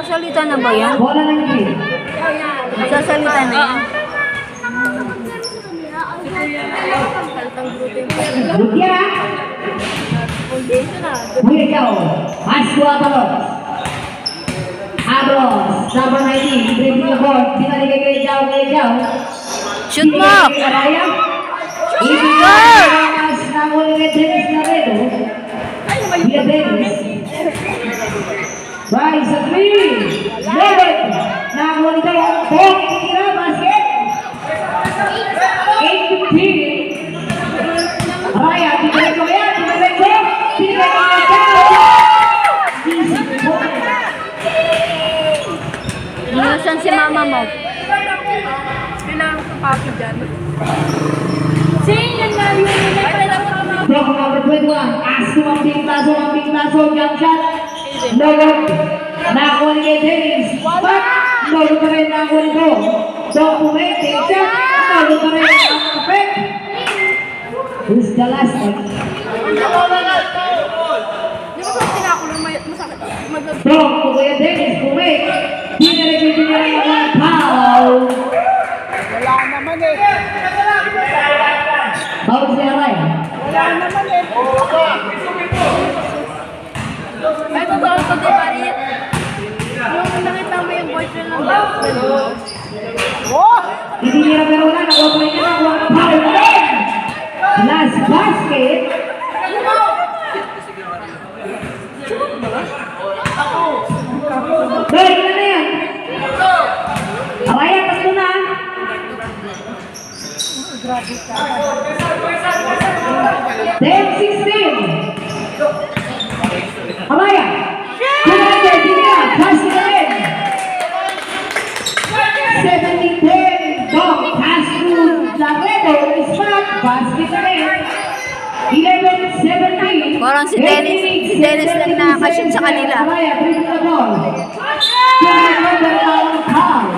Nagsasalita na ba yan? Bola ng green. Nagsasalita na yan? Rupiah. Wilkau. Masuk Abalos. Abalos. Number 19. Dribbling the ball. Kita digigil jauh. Shoot mo! Raya. Namun Dennis Naredo. Dia Dennis. Rise a three. David. Namun itu bom kira basket. 8-15. Raya direjo. Inusan si mama mo. Kailangan ko papi dyan. Sino na yun? Block number 21. Asu mamping plazo, jump shot. No good. Nakuha ni Dennis. But, no good pa rin nakuha nito. Document, take shot. No good pa rin ang perfect. Who's the last one? Di ba kung pinakulong masakit? Block po kaya Dennis. Kumake. Dinarigil ang foul. Wala naman eh. Foul siya Raya. Wala naman eh. Ay, totoo ko di ba rin? Yung nakita mo yung boyfriend ng girlfriend mo. Hindi nila pero wala. Nakuha niya na. Wala foul na rin. Last basket. Doy, ilan na yan? Raya, tatlo na. Grabe ka. 10-16. Amaya. Kumaya, Gina. Pass na rin. 17-10. Dog. Pass to Lagredo. Ispat. Basket na rin. 11-17. Parang si Dennis lang nakakashoot sa kanila. Amaya, bring the ball. Kumaya, ang foul.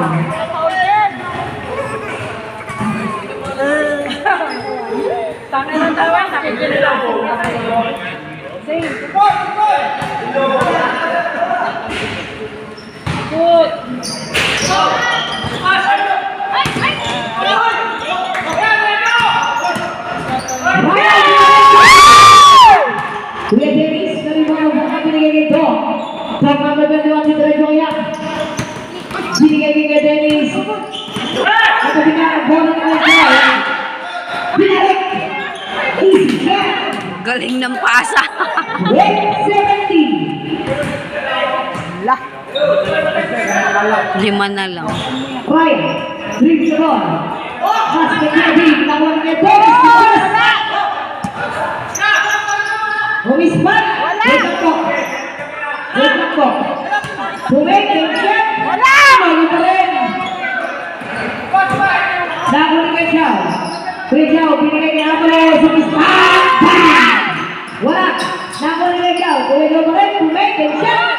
Tangin ng tawa, nakikinig ako. Sige. Good. Kuya Dennis, dari mana bukan binigay ito? Sama berbeda di Trejoya. Binigay kay Dennis. At binigay bola ng Trejoya. Binalik. Galing ng pasa. 8-17. Lah. 5 na lang. Ryan, dribble the ball. Basket ready. Lawan kay Dennis. Umispat. Wala ko. Bumalik shot. Wala. Mali pa rin. Nakuha kay Chao. Chao, binigay kay Abalos. Umispat. Wala. Nakuha kay Chao. Bumalik pa rin. Bumalik shot.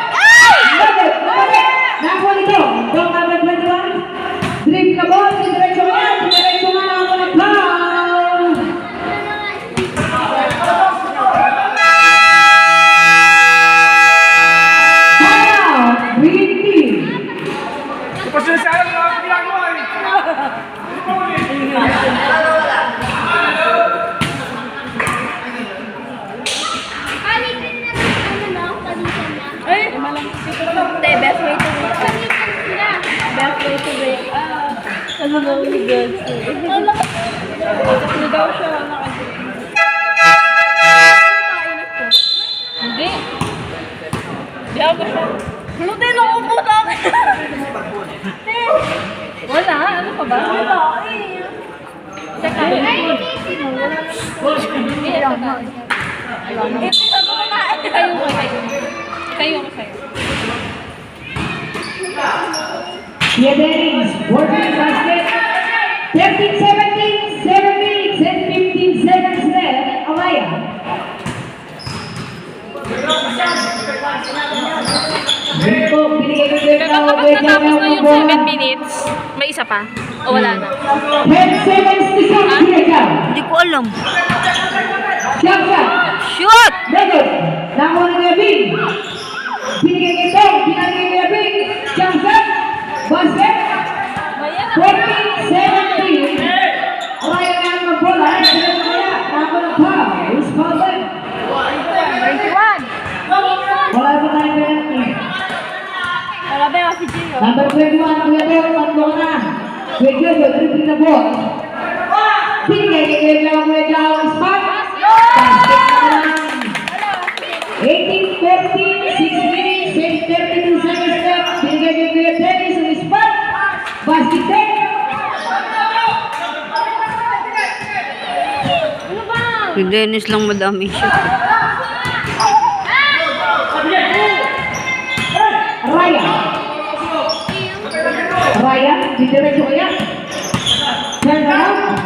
Nakuha nito. Dong number 21. Dribble the ball. Diretso yan. Diretso nga lang ako ng foul. Best way to wait. Best way to wait. Ano na ulit good? Ano daw siya? Hindi. Di ako siya. Hindi na ako po sa akin. Wala. Ano pa ba? Wala. Teka. Hindi lang. Kayo ko sa'yo. Kuya Dennis, working basket. 13-17, 7 minutes and 15 seconds left. Amaya. Dito, binigay ko din na Tapos na yung 7 minutes. May isa pa? O wala na? 10 seconds to shoot. Here ka. Hindi ko alam. Jump shot. Shoot! Negative. Nakuha ni Kuya Bing. Binigay kay Tong. Binigay kay Kuya Bing. Basket. 14-17. Raya na ang bola. Kaya ako na pa. Who's fouled? 21. Wala pa tayong penalty. Wala ba yung si Gio? Number 21, Kuya Bel, tatlo na. Kuya Jojo, dribbling the ball. Binigay kay Kuya Jao, Kuya Jao, spot. Basket naman. 18-14, 6 minutes, and 32 seconds left. Binigay kay Kuya Dennis on the spot. Basket take. Ano ba? Si Dennis lang madami siya. Raya. Raya, didiretso kaya. Turn around.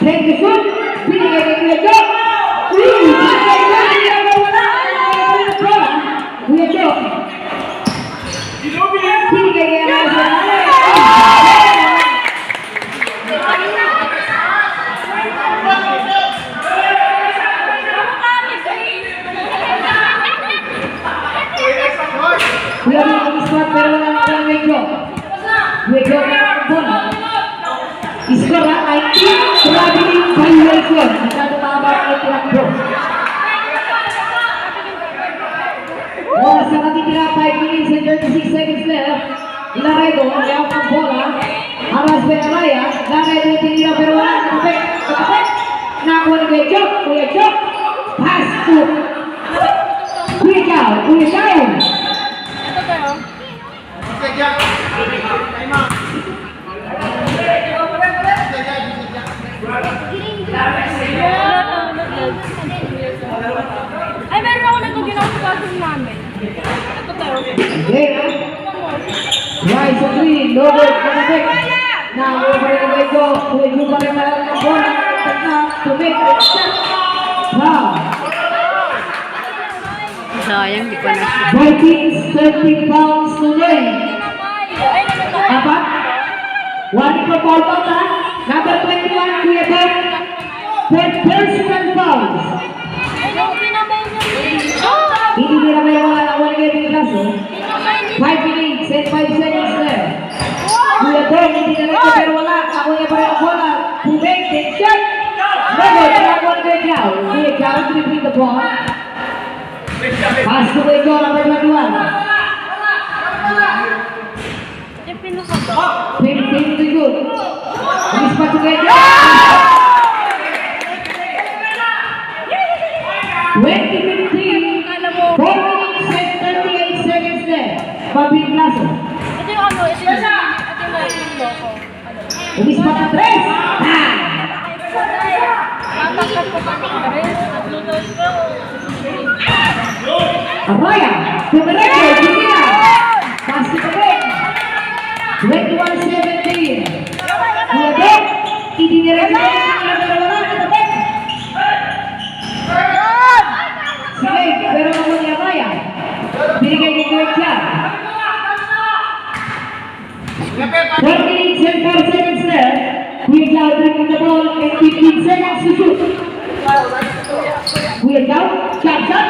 Take the shoot. Binigay kay Kuya Jo. Kuya Jo. Binigay kay Raya. Kuya Jo ang squad pero wala na ang Kuya Jo. Kuya Jo ang bola. Score ha, 19, traveling violation. Nagkatutama ang tinakbo. Oras na natitira, 5 minutes and 36 seconds left. Laredo, ayaw ang bola. Aras Benaraya. Laredo tinira pero wala. Nakapit. Nakuha ni Kuya Jo. Kuya Jo. Pass to Kuya Jao. Kuya Jao. Ito tayo. Ay, meron ako nito ginawa sa classroom namin. Ito tayo. Okay, ha? Rise of three, lower, nakapit. Nakuha pa rin ni Kuya Jo. Kuya Jo pa rin malaki ang bola. To make a shot. Wow. Sayang, di pa na siya. Vikings, 30 pounds to lay. Ay, naman. Apat. One for foul out, ha? Number 21, Kuya Bob. Third personal fouls. Ay, yung pinabay niya. Hindi nila may wala na one game in class, oh. 5 minutes and 5 seconds left. Kuya Bob, hindi na lang pero wala. Ako niya pa rin ang bola. To make the shot. Never, tinakuha ni Kuya Jao. Kuya Jao dribbling the ball. Pass to Kuya Jao, number 21. Yung pinaka. 15 to good. Miss pa to Kuya Jao. 20-15. 4 minutes and 38 seconds left. Pabing Lasso. Ito yung ano, ito yung loko. Umis pa na 3. Matakat ko pa ng rin. Arroya. Tumiretso. Jumina. Pass to the back. 21-17. Kuya Bob. Idiniretso. Sige, pero ako ni Arroya. Binigay ni Kuya Jao. 4 minutes and 4 seconds left. Kuya Jao dribbling the ball and 15 seconds to shoot. Kuya Jao, shot, shot.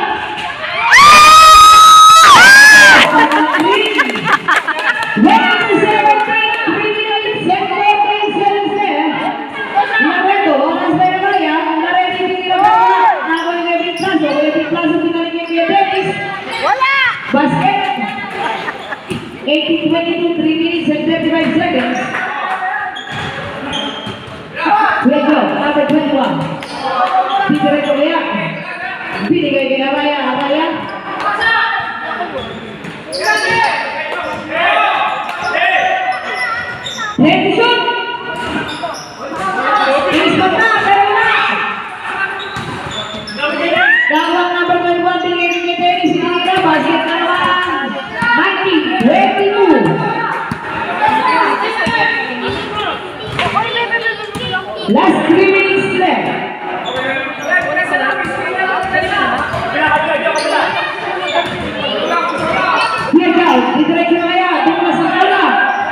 1-17, 3 minutes and 14 seconds left. Laredo, oras ba yung Raya? Laredo yung tinira mo wala. Ako yung David Plazo. David Plazo pinalig yung Kuya Dennis. Wala! Basket. 18-22, 3 minutes and 35 seconds. Kuya Jo, number 21. Didiretso kaya. Binigay kay Araya. Araya. Ready shoot. Ispot na, pero wala. Gawang number 21, binigay kay Dennis. Sinira, basket na naman. 19-22. Last 3 minutes left. Kuya Jao, didiretso na kaya. Tingnan sa bola.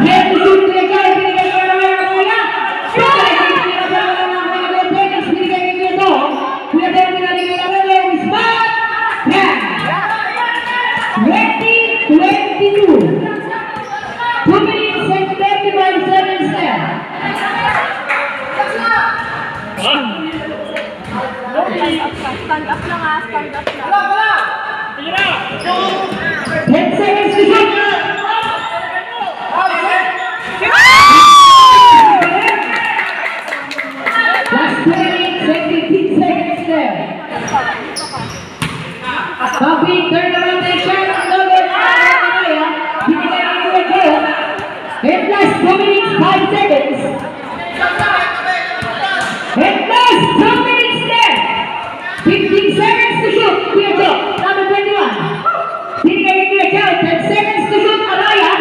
Ready shoot, Kuya Jao. Binigay kay Araya. Araya. Binigay kay Kuya Dennis. Binigay kay Kuya Do. Kuya Do, binigay kay Araya. Spot. 10. 20-22. stand up na. 10 seconds to shoot. Last 15 seconds there. Bobby, turn around the shot. No good. Binigay ng Kuya. And last 2 minutes, 5 seconds. And last 2 minutes there. 15 seconds to shoot. Kuya Joe, number 21. Binigay ng Kuya Joe, 10 seconds to shoot. Araya.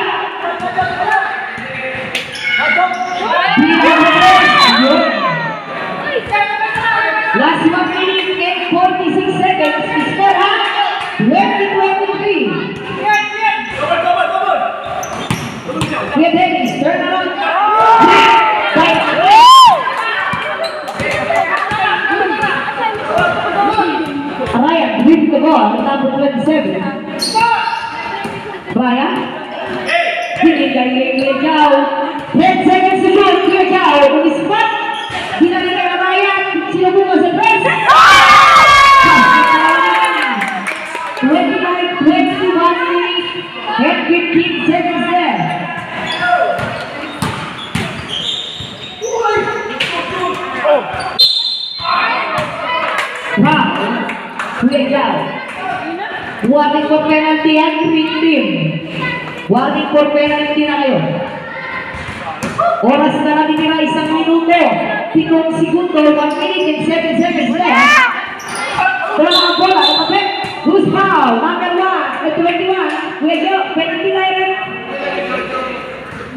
Binigay ng Kuya Joe. Last 1 minute and 46 seconds. Score ha? 20-23. Kuya Dennis, turn around. Ryan, with the ball, number 27. Ryan. Binigay kay Kuya Jao. 10 seconds to shoot. Kuya Jao, on the spot. Binigay kay Ryan. Sinubungan sa press. 21 minutes and 15 seconds there. Wow, Kuya Jao. Warning for penalty at green team. Warning for penalty na kayo. Oras na natitira 1 minuto. 3 segundo, 1 minute and 7 seconds left. Bola ang bola, kapatid. Who's foul? Number 1, 21. Kuya Jao, penalty na yun.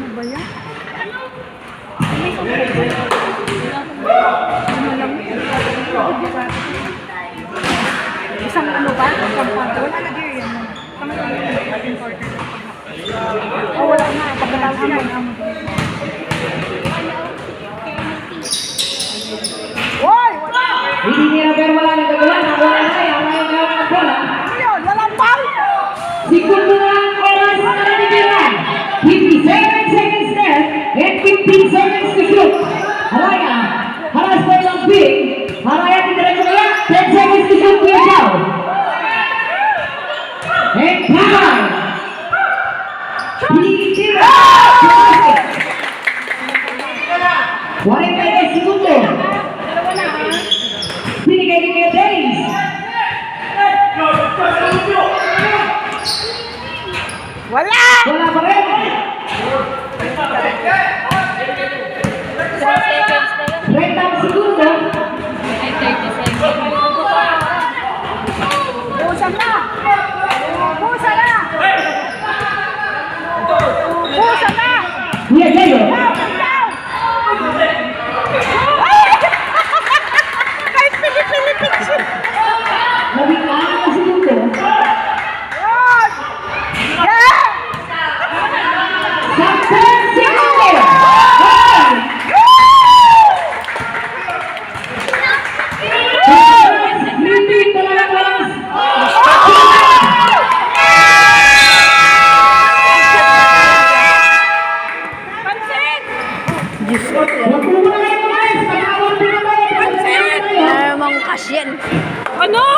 Ano ba yan? Isang ano ba? Isang pato? Wala na gear yan. Oh, wala na. Pagkatapos na yun. Hoy! Wala! Hindi nila pero wala na gagawa. Nakuha na tayo. Wala yung gawin ng bola. Ayun! Walang foul! Segundo na ang oras na natitira. 57 seconds left and 15 seconds to shoot. Haraya. Haras pa yung big. Haraya diretso kaya. 10 seconds to shoot. Kuya Jao. And power. Hinihintira. 45 segundo. Binigay ni Kuya Dennis. Wala! Wala pa